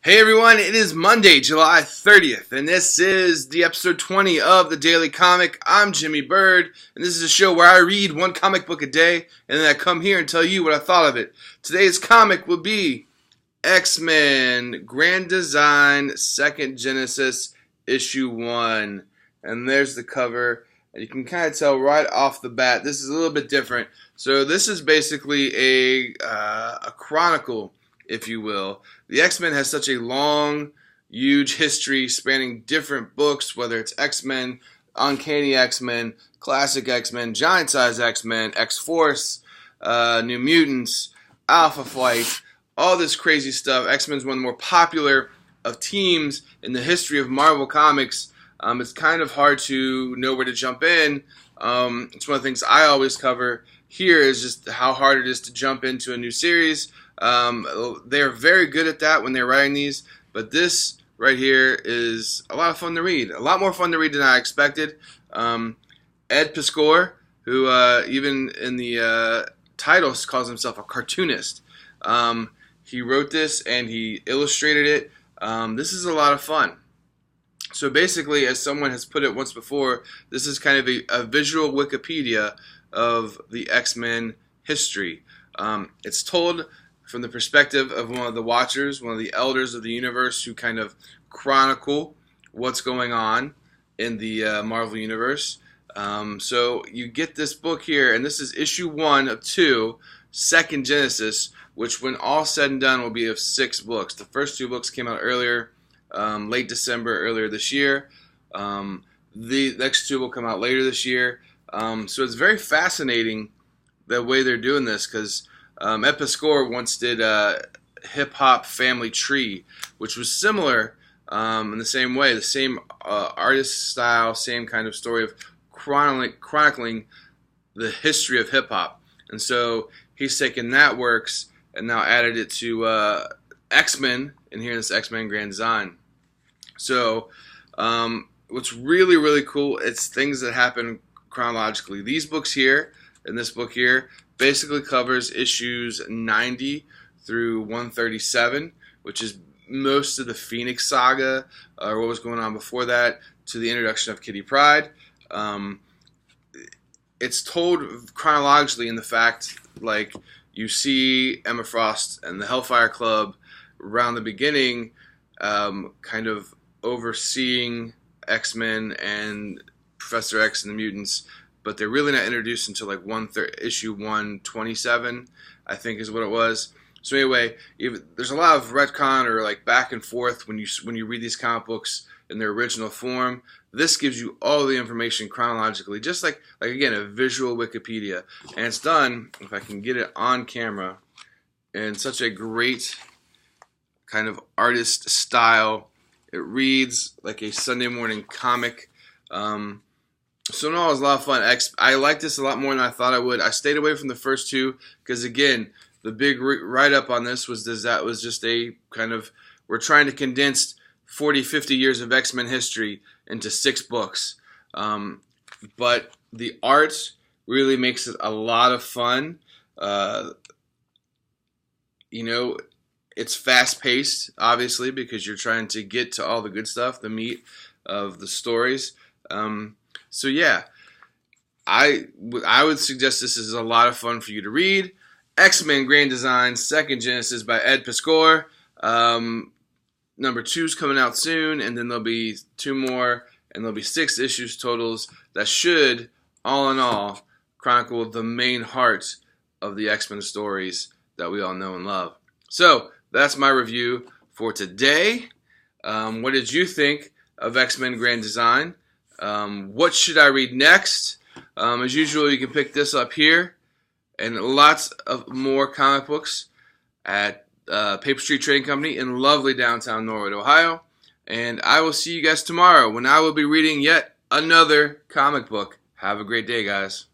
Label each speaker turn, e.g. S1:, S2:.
S1: Hey everyone, it is Monday, July 30th, and this is the episode 20 of the Daily Comic. I'm Jimmy Bird, and this is a show where I read one comic book a day, and then I come here and tell you what I thought of it. Today's comic will be X-Men Grand Design 2nd Genesis Issue 1. And there's the cover, and you can kind of tell right off the bat, this is a little bit different. So this is basically a chronicle, if you will. The X-Men has such a long, huge history spanning different books, whether it's X-Men, Uncanny X-Men, Classic X-Men, Giant Size X-Men, X-Force, New Mutants, Alpha Flight, all this crazy stuff. X-Men's one of the more popular of teams in the history of Marvel Comics. It's kind of hard to know where to jump in. It's one of the things I always cover here is just how hard it is to jump into a new series. They're very good at that when they're writing these, but this right here is a lot of fun to read. A lot more fun to read than I expected. Ed Piskor, who even in the title calls himself a cartoonist. He wrote this and he illustrated it. This is a lot of fun. So basically, as someone has put it once before, this is kind of a visual Wikipedia of the X-Men history. It's told from the perspective of one of the Watchers, one of the elders of the universe who kind of chronicle what's going on in the Marvel Universe. So you get this book here, and this is issue 1 of 2, 2nd Genesis, which when all said and done will be of 6 books. The first 2 books came out earlier, late December, earlier this year. The next 2 will come out later this year. So it's very fascinating the way they're doing this, because Ed Piskor once did Hip Hop Family Tree, which was similar in the same way, the same artist style, same kind of story of chronicling the history of hip hop. And so he's taken that works and now added it to X-Men, and here in this X-Men Grand Design. So what's really, really cool, it's things that happen chronologically. These books here, and this book here, basically covers issues 90 through 137, which is most of the Phoenix saga, or what was going on before that, to the introduction of Kitty Pryde. It's told chronologically in the fact, like, you see Emma Frost and the Hellfire Club around the beginning, kind of overseeing X-Men and Professor X and the mutants, but they're really not introduced until like issue 127, I think is what it was. So anyway, there's a lot of retcon or like back and forth when you read these comic books in their original form. This gives you all the information chronologically, just like again, a visual Wikipedia. And it's done, if I can get it on camera, in such a great kind of artist style. It reads like a Sunday morning comic. So no, it was a lot of fun. I liked this a lot more than I thought I would. I stayed away from the first 2 because, again, the big write-up on this was that was just a kind of, we're trying to condense 40, 50 years of X-Men history into 6 books. But the art really makes it a lot of fun. It's fast-paced, obviously, because you're trying to get to all the good stuff, the meat of the stories. So yeah, I would suggest this is a lot of fun for you to read. X-Men Grand Design 2nd Genesis by Ed Piskor. Number 2 is coming out soon, and then there'll be 2 more, and there'll be 6 issues totals that should, all in all, chronicle the main heart of the X-Men stories that we all know and love. So that's my review for today. What did you think of X-Men Grand Design? What should I read next? As usual, you can pick this up here and lots of more comic books at Paper Street Trading Company in lovely downtown Norwood, Ohio. And I will see you guys tomorrow when I will be reading yet another comic book. Have a great day, guys.